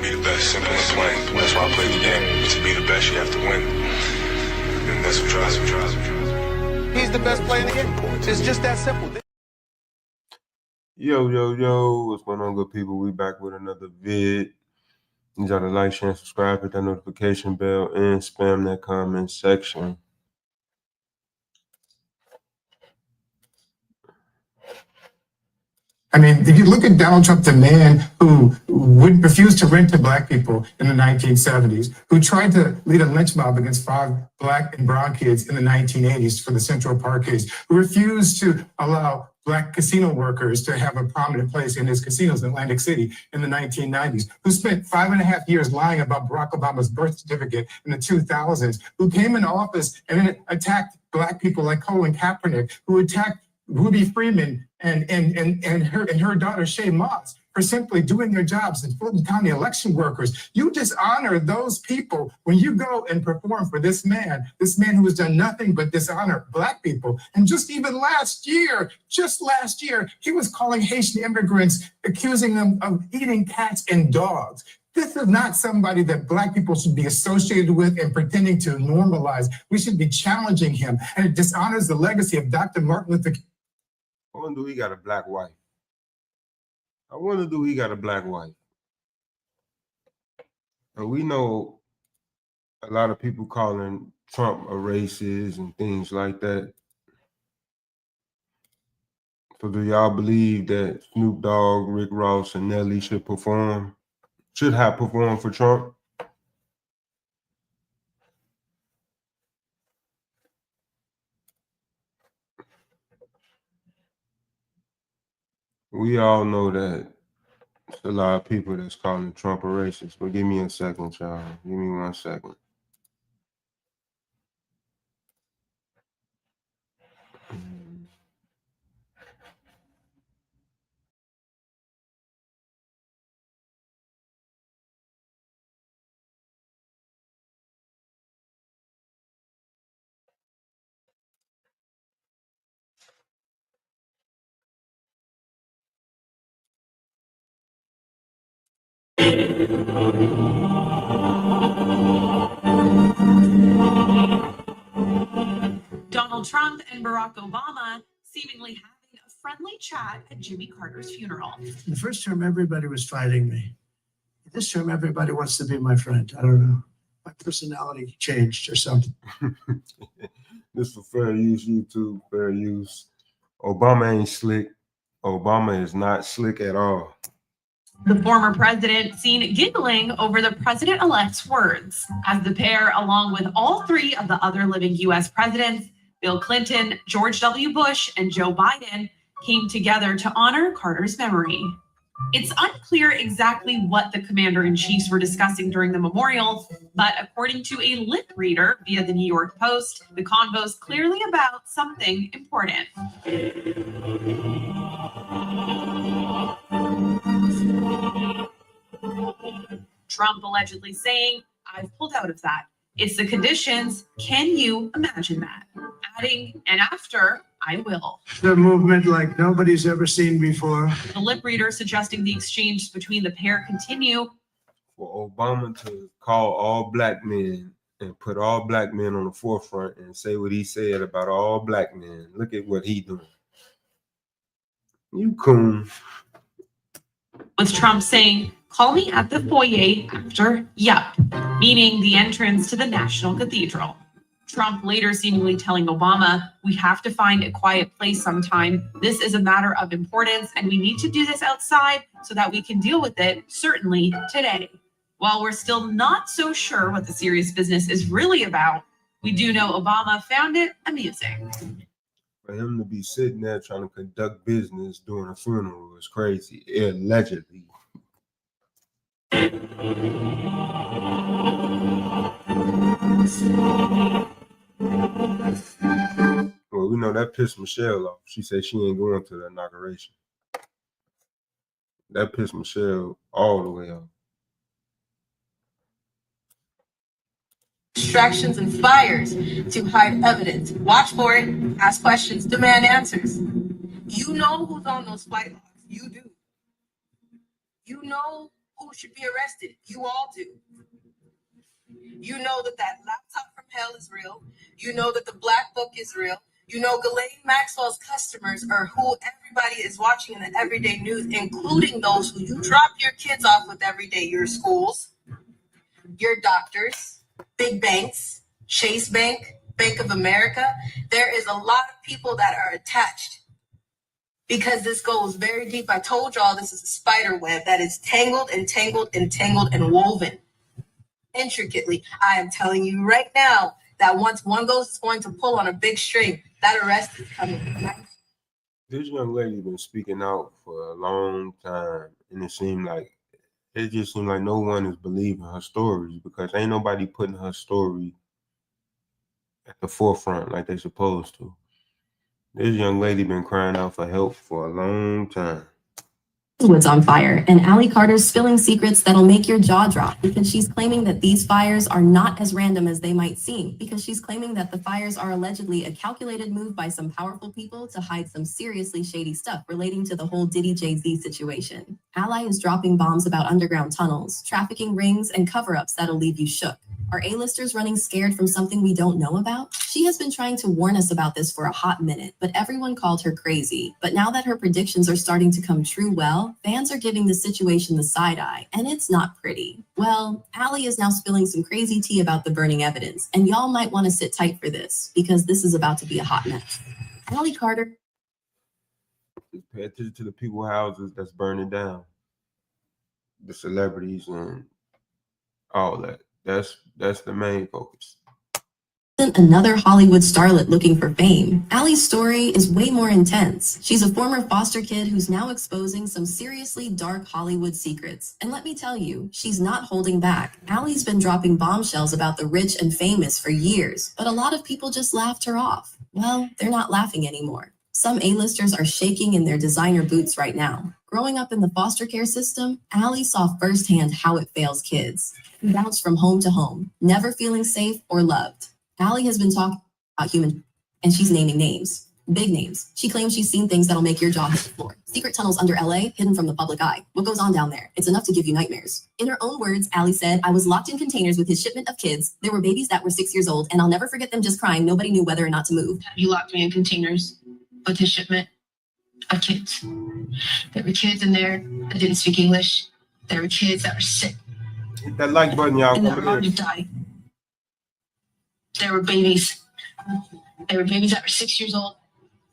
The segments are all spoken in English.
be the best, simple and plain. That's why I play the game. To be the best, you have to win. And that's what drives me. He's the best player in the game. It's just that simple. Yo, what's going on, good people? We back with another vid. You gotta like, share, and subscribe, hit that notification bell, and spam that comment section. I mean, if you look at Donald Trump, the man who would refuse to rent to black people in the 1970s, who tried to lead a lynch mob against 5 black and brown kids in the 1980s for the Central Park case, who refused to allow black casino workers to have a prominent place in his casinos in Atlantic City in the 1990s, who spent 5.5 years lying about Barack Obama's birth certificate in the 2000s, who came into office and then attacked black people like Colin Kaepernick, who attacked Ruby Freeman and her daughter Shay Moss for simply doing their jobs, and Fulton County election workers. You dishonor those people when you go and perform for this man who has done nothing but dishonor black people. And just last year, he was calling Haitian immigrants, accusing them of eating cats and dogs. This is not somebody that black people should be associated with and pretending to normalize. We should be challenging him, and it dishonors the legacy of Dr. Martin Luther King. I wonder do he got a black wife? And we know a lot of people calling Trump a racist and things like that. So do y'all believe that Snoop Dogg, Rick Ross, and Nelly should have performed for Trump? We all know that there's a lot of people that's calling Trump a racist, but give me a second, y'all. Give me 1 second. Donald Trump and Barack Obama seemingly having a friendly chat at Jimmy Carter's funeral. In the first term, everybody was fighting me. This term, everybody wants to be my friend. I don't know. My personality changed or something. This for fair use, YouTube, fair use. Obama ain't slick. Obama is not slick at all. The former president seen giggling over the president-elect's words as the pair, along with all 3 of the other living U.S. presidents, Bill Clinton, George W. Bush, and Joe Biden, came together to honor Carter's memory. It's unclear exactly what the commander-in-chiefs were discussing during the memorial, but according to a lip reader via the New York Post, the convo's clearly about something important. Trump allegedly saying, "I've pulled out of that. It's the conditions. Can you imagine that?" Adding, "and after, I will." The movement like nobody's ever seen before. The lip reader suggesting the exchange between the pair continue. For Obama to call all black men and put all black men on the forefront and say what he said about all black men. Look at what he doing. You coon. With Trump saying, "Call me at the foyer after, yup," meaning the entrance to the National Cathedral. Trump later seemingly telling Obama, "We have to find a quiet place sometime. This is a matter of importance, and we need to do this outside so that we can deal with it, certainly today." While we're still not so sure what the serious business is really about, we do know Obama found it amusing. For him to be sitting there trying to conduct business during a funeral is crazy, allegedly. Well, we know that pissed Michelle off. She said she ain't going to the inauguration. That pissed Michelle all the way off. Distractions and fires to hide evidence. Watch for it, ask questions, demand answers. You know who's on those flight logs. You do. You know who should be arrested. You all do. You know that laptop from hell is real. You know that the black book is real. You know Ghislaine Maxwell's customers are who everybody is watching in the everyday news, including those who you drop your kids off with every day. Your schools, your doctors, big banks, Chase Bank, Bank of America. There is a lot of people that are attached because this goes very deep. I told y'all this is a spider web that is tangled and tangled and tangled and woven intricately. I am telling you right now that once one goes, it's going to pull on a big string. That arrest is coming. This young lady been speaking out for a long time, and it just seemed like no one is believing her stories because ain't nobody putting her story at the forefront like they supposed to. This young lady been crying out for help for a long time. Wood's on fire, and Allie Carter's spilling secrets that'll make your jaw drop because she's claiming that these fires are not as random as they might seem, because she's claiming that the fires are allegedly a calculated move by some powerful people to hide some seriously shady stuff relating to the whole Diddy Jay-Z situation. Ally is dropping bombs about underground tunnels, trafficking rings, and cover-ups that'll leave you shook. Are A-listers running scared from something we don't know about? She has been trying to warn us about this for a hot minute, but everyone called her crazy. But now that her predictions are starting to come true, well, fans are giving the situation the side eye, and it's not pretty. Well, Allie is now spilling some crazy tea about the burning evidence, and y'all might want to sit tight for this, because this is about to be a hot mess. Allie Carter. Just pay attention to the people's houses that's burning down. The celebrities and all that. That's the main focus. Another Hollywood starlet looking for fame. Allie's story is way more intense. She's a former foster kid who's now exposing some seriously dark Hollywood secrets. And let me tell you, she's not holding back. Allie's been dropping bombshells about the rich and famous for years, but a lot of people just laughed her off. Well, they're not laughing anymore. Some A-listers are shaking in their designer boots right now. Growing up in the foster care system, Allie saw firsthand how it fails kids. She bounced from home to home, never feeling safe or loved. Allie has been talking about human, and she's naming names, big names. She claims she's seen things that'll make your jaw hit the floor. Secret tunnels under LA, hidden from the public eye. What goes on down there? It's enough to give you nightmares. In her own words, Allie said, "I was locked in containers with his shipment of kids. There were babies that were 6 years old, and I'll never forget them just crying. Nobody knew whether or not to move." He locked me in containers with his shipment of kids. There were kids in there that didn't speak English. There were kids that were sick. Hit that like button, y'all. And that were Come about to here. die. There were babies. There were babies that were 6 years old.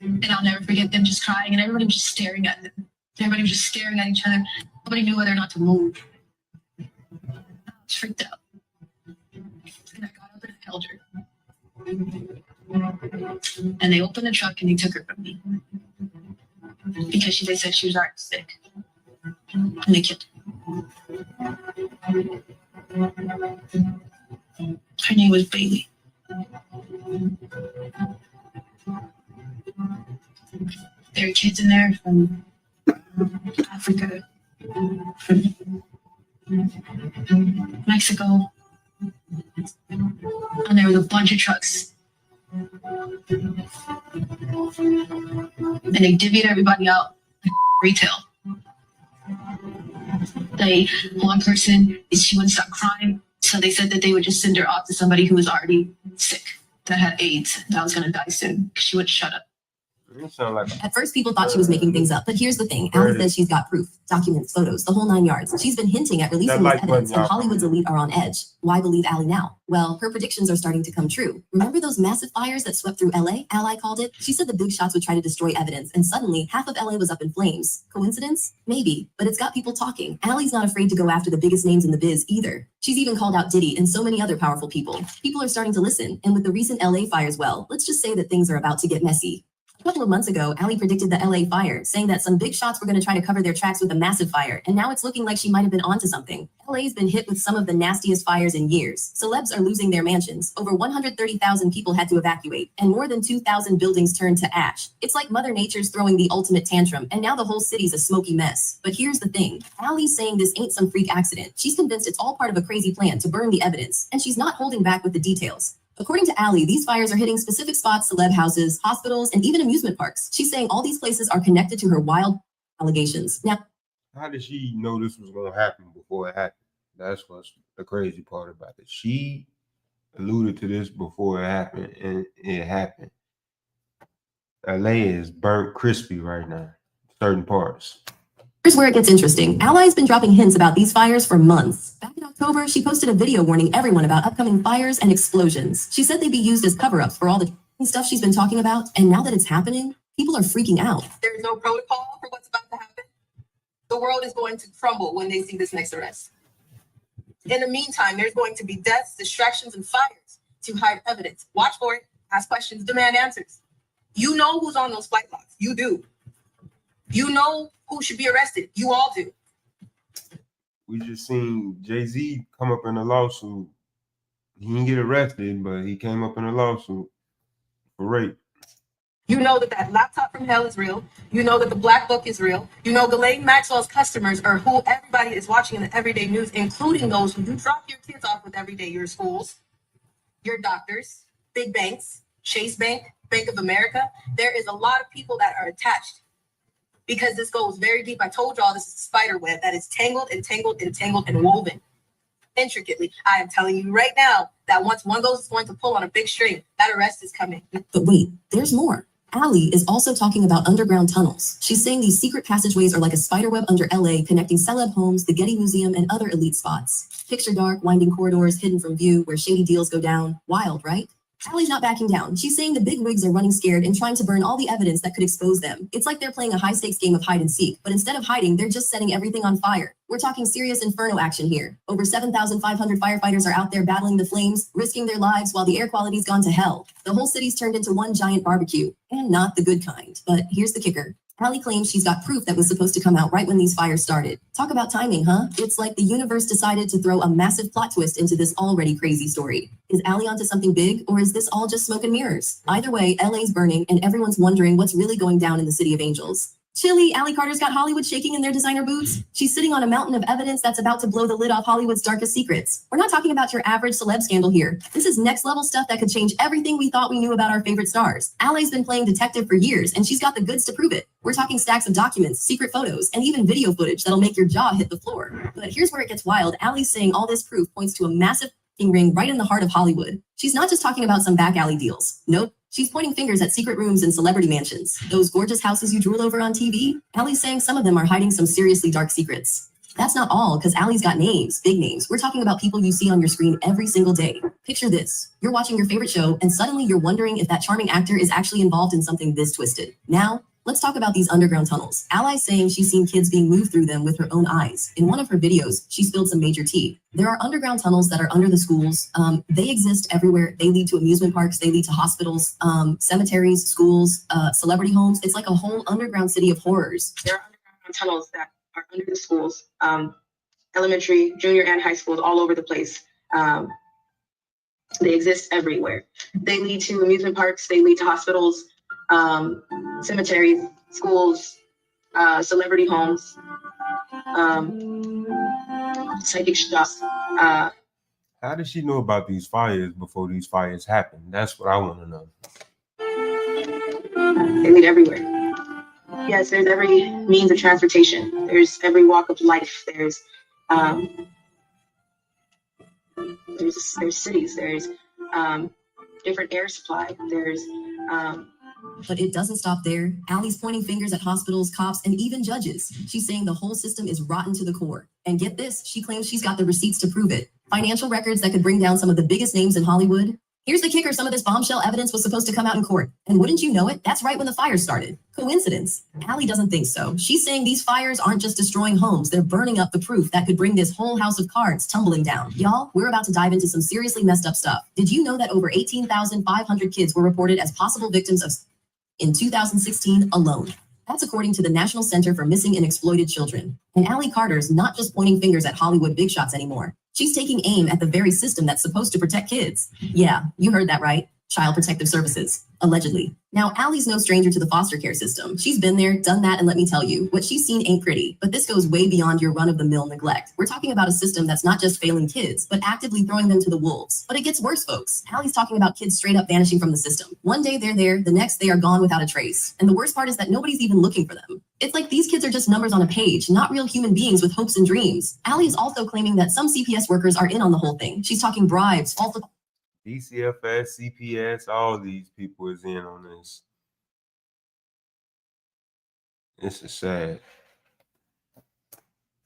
And I'll never forget them just crying. And everybody was just staring at them. Everybody was just staring at each other. Nobody knew whether or not to move. I was freaked out. And I got up and I held her. And they opened the truck and they took her from me. Because they said she was already sick. And they killed her. Her name was Bailey. There are kids in there from Africa, from Mexico, and there was a bunch of trucks. And they divvied everybody out retail. One person, she wouldn't stop crying, so they said that they would just send her off to somebody who was already sick, that had AIDS, that was going to die soon, because she wouldn't shut up. It sound like At first, people thought she was making things up, but here's the thing. Allie says she's got proof, documents, photos, the whole 9 yards. She's been hinting at releasing this evidence, and Hollywood's elite are on edge. Why believe Allie now? Well, her predictions are starting to come true. Remember those massive fires that swept through LA? Ally called it. She said the big shots would try to destroy evidence, and suddenly, half of LA was up in flames. Coincidence? Maybe, but it's got people talking. Allie's not afraid to go after the biggest names in the biz either. She's even called out Diddy and so many other powerful people. People are starting to listen, and with the recent LA fires, well, let's just say that things are about to get messy. A couple of months ago, Allie predicted the LA fire, saying that some big shots were going to try to cover their tracks with a massive fire, and now it's looking like she might have been onto something. LA's been hit with some of the nastiest fires in years. Celebs are losing their mansions. Over 130,000 people had to evacuate, and more than 2,000 buildings turned to ash. It's like Mother Nature's throwing the ultimate tantrum, and now the whole city's a smoky mess. But here's the thing. Allie's saying this ain't some freak accident. She's convinced it's all part of a crazy plan to burn the evidence, and she's not holding back with the details. According to Allie, these fires are hitting specific spots, celeb houses, hospitals, and even amusement parks. She's saying all these places are connected to her wild allegations. Now, how did she know this was going to happen before? before it happened. That's what's the crazy part about it. She alluded to this before it happened, and it happened. LA is burnt crispy right now, certain parts. Here's where it gets interesting. Ally's been dropping hints about these fires for months. Back in October, she posted a video warning everyone about upcoming fires and explosions. She said they'd be used as cover-ups for all the stuff she's been talking about, and now that it's happening, people are freaking out. There's no protocol for what's about to happen. The world is going to crumble when they see this next arrest. In the meantime, there's going to be deaths, distractions, and fires to hide evidence. Watch for it, ask questions, demand answers. You know who's on those flight logs. You do. You know who should be arrested. You all do. We just seen Jay-Z come up in a lawsuit. He didn't get arrested, but he came up in a lawsuit for rape. You know that laptop from hell is real. You know that the black book is real. You know Ghislaine Maxwell's customers are who everybody is watching in the everyday news, including those who do drop your kids off with every day, your schools, your doctors, big banks, Chase Bank, Bank of America. There is a lot of people that are attached because this goes very deep. I told y'all this is a spider web that is tangled and tangled and tangled and woven intricately. I am telling you right now that once one goes, it's going to pull on a big string. That arrest is coming. But wait, there's more. Allie is also talking about underground tunnels. She's saying these secret passageways are like a spiderweb under LA, connecting celeb homes, the Getty Museum, and other elite spots. Picture dark, winding corridors hidden from view where shady deals go down. Wild, right? Allie's not backing down. She's saying the big wigs are running scared and trying to burn all the evidence that could expose them. It's like they're playing a high-stakes game of hide and seek, but instead of hiding, they're just setting everything on fire. We're talking serious inferno action here. Over 7,500 firefighters are out there battling the flames, risking their lives while the air quality's gone to hell. The whole city's turned into one giant barbecue, and not the good kind. But here's the kicker. Allie claims she's got proof that was supposed to come out right when these fires started. Talk about timing, huh? It's like the universe decided to throw a massive plot twist into this already crazy story. Is Allie onto something big, or is this all just smoke and mirrors? Either way, LA's burning, and everyone's wondering what's really going down in the City of Angels. Chilly, Allie Carter's got Hollywood shaking in their designer boots. She's sitting on a mountain of evidence that's about to blow the lid off Hollywood's darkest secrets. We're not talking about your average celeb scandal here. This is next level stuff that could change everything we thought we knew about our favorite stars. Allie's been playing detective for years, and she's got the goods to prove it. We're talking stacks of documents, secret photos, and even video footage that'll make your jaw hit the floor. But here's where it gets wild. Allie's saying all this proof points to a massive ring right in the heart of Hollywood. She's not just talking about some back alley deals. Nope. She's pointing fingers at secret rooms and celebrity mansions. Those gorgeous houses you drool over on TV? Allie's saying some of them are hiding some seriously dark secrets. That's not all, because Allie's got names, big names. We're talking about people you see on your screen every single day. Picture this. You're watching your favorite show, and suddenly you're wondering if that charming actor is actually involved in something this twisted. Now, let's talk about these underground tunnels. Allie's saying she's seen kids being moved through them with her own eyes. In one of her videos, she spilled some major tea. There are underground tunnels that are under the schools. They exist everywhere. They lead to amusement parks. They lead to hospitals, cemeteries, schools, celebrity homes. It's like a whole underground city of horrors. There are underground tunnels that are under the schools, elementary, junior, and high schools all over the place. They exist everywhere. They lead to amusement parks. They lead to hospitals, cemeteries, schools, celebrity homes, psychic shops. How did she know about these fires before these fires happened? That's what I want to know. They lead everywhere. Yes, there's every means of transportation. There's every walk of life. There's cities. There's different air supply. There's But it doesn't stop there. Allie's pointing fingers at hospitals, cops, and even judges. She's saying the whole system is rotten to the core. And get this, she claims she's got the receipts to prove it. Financial records that could bring down some of the biggest names in Hollywood. Here's the kicker. Some of this bombshell evidence was supposed to come out in court. And wouldn't you know it, that's right when the fires started. Coincidence? Allie doesn't think so. She's saying these fires aren't just destroying homes. They're burning up the proof that could bring this whole house of cards tumbling down. Y'all, we're about to dive into some seriously messed up stuff. Did you know that over 18,500 kids were reported as possible victims of in 2016 alone? That's according to the National Center for Missing and Exploited Children. And Allie Carter's not just pointing fingers at Hollywood big shots anymore. She's taking aim at the very system that's supposed to protect kids. Yeah, you heard that right. Child Protective Services, allegedly. Now, Allie's no stranger to the foster care system. She's been there, done that, and let me tell you, what she's seen ain't pretty. But this goes way beyond your run-of-the-mill neglect. We're talking about a system that's not just failing kids, but actively throwing them to the wolves. But it gets worse, folks. Allie's talking about kids straight up vanishing from the system. One day they're there, the next they are gone without a trace. And the worst part is that nobody's even looking for them. It's like these kids are just numbers on a page, not real human beings with hopes and dreams. Allie is also claiming that some CPS workers are in on the whole thing. She's talking bribes, false. DCFS, CPS, all these people is in on this. This is sad.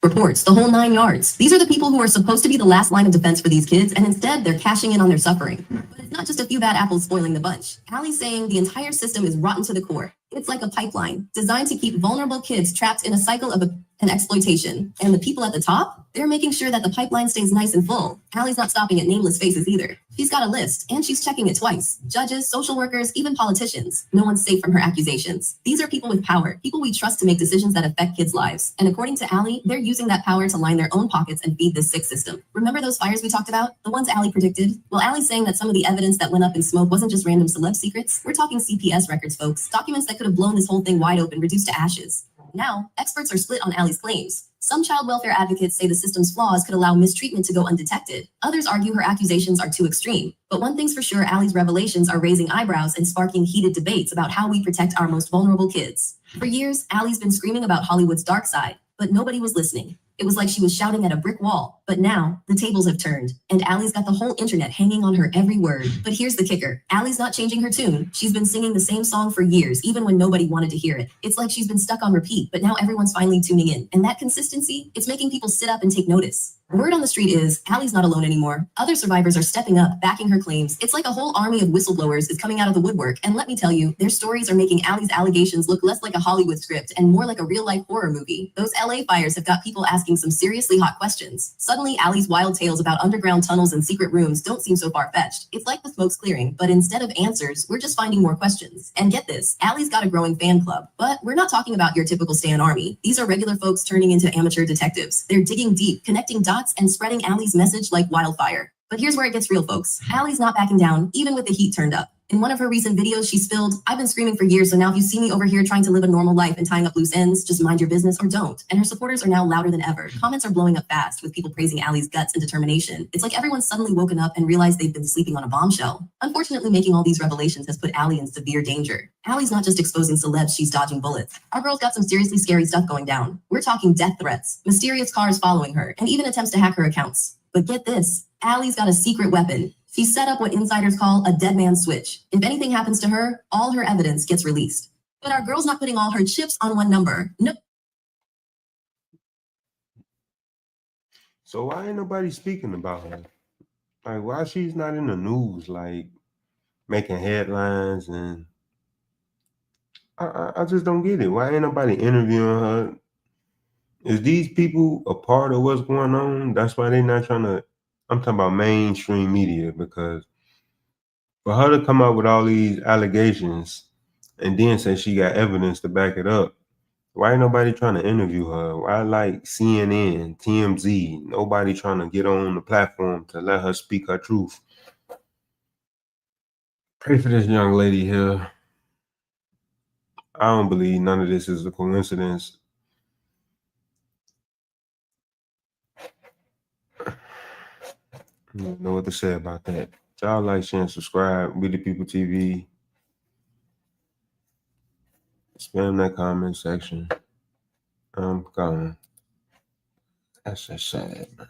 Reports, the whole 9 yards. These are the people who are supposed to be the last line of defense for these kids, and instead they're cashing in on their suffering. But it's not just a few bad apples spoiling the bunch. Allie's saying the entire system is rotten to the core. It's like a pipeline designed to keep vulnerable kids trapped in a cycle of an exploitation. And the people at the top, they're making sure that the pipeline stays nice and full. Allie's not stopping at nameless faces either. She's got a list, and she's checking it twice. Judges, social workers, even politicians. No one's safe from her accusations. These are people with power, people we trust to make decisions that affect kids' lives. And according to Allie, they're using that power to line their own pockets and feed this sick system. Remember those fires we talked about? The ones Allie predicted? Well, Allie's saying that some of the evidence that went up in smoke wasn't just random celeb secrets. We're talking CPS records, folks. Documents that could have blown this whole thing wide open, reduced to ashes. Now, experts are split on Allie's claims. Some child welfare advocates say the system's flaws could allow mistreatment to go undetected. Others argue her accusations are too extreme. But one thing's for sure, Allie's revelations are raising eyebrows and sparking heated debates about how we protect our most vulnerable kids. For years, Allie's been screaming about Hollywood's dark side, but nobody was listening. It was like she was shouting at a brick wall. But now, the tables have turned, and Allie's got the whole internet hanging on her every word. But here's the kicker. Allie's not changing her tune. She's been singing the same song for years, even when nobody wanted to hear it. It's like she's been stuck on repeat, but now everyone's finally tuning in. And that consistency, it's making people sit up and take notice. Word on the street is, Allie's not alone anymore. Other survivors are stepping up, backing her claims. It's like a whole army of whistleblowers is coming out of the woodwork. And let me tell you, their stories are making Allie's allegations look less like a Hollywood script and more like a real-life horror movie. Those LA fires have got people asking some seriously hot questions. Suddenly, Allie's wild tales about underground tunnels and secret rooms don't seem so far-fetched. It's like the smoke's clearing, but instead of answers, we're just finding more questions. And get this, Allie's got a growing fan club. But we're not talking about your typical Stan army. These are regular folks turning into amateur detectives. They're digging deep, connecting dots, and spreading Allie's message like wildfire. But here's where it gets real, folks. Allie's not backing down, even with the heat turned up. In one of her recent videos, she spilled, "I've been screaming for years, so now if you see me over here trying to live a normal life and tying up loose ends, just mind your business or don't." And her supporters are now louder than ever. Comments are blowing up fast, with people praising Allie's guts and determination. It's like everyone's suddenly woken up and realized they've been sleeping on a bombshell. Unfortunately, making all these revelations has put Allie in severe danger. Allie's not just exposing celebs, she's dodging bullets. Our girl's got some seriously scary stuff going down. We're talking death threats, mysterious cars following her, and even attempts to hack her accounts. But get this, Allie's got a secret weapon. She set up what insiders call a dead man switch. If anything happens to her, all her evidence gets released. But our girl's not putting all her chips on one number. Nope. So why ain't nobody speaking about her? Like, why she's not in the news, like making headlines? And I just don't get it. Why ain't nobody interviewing her? Is these people a part of what's going on? That's why they're not trying to. I'm talking about mainstream media, because for her to come out with all these allegations and then say she got evidence to back it up, why ain't nobody trying to interview her? Why like CNN, TMZ, nobody trying to get on the platform to let her speak her truth? Pray for this young lady here. I don't believe none of this is a coincidence. I don't know what to say about that. Y'all like, share, and subscribe. We the People TV. Spam that comment section. I'm gone. That's just sad, man.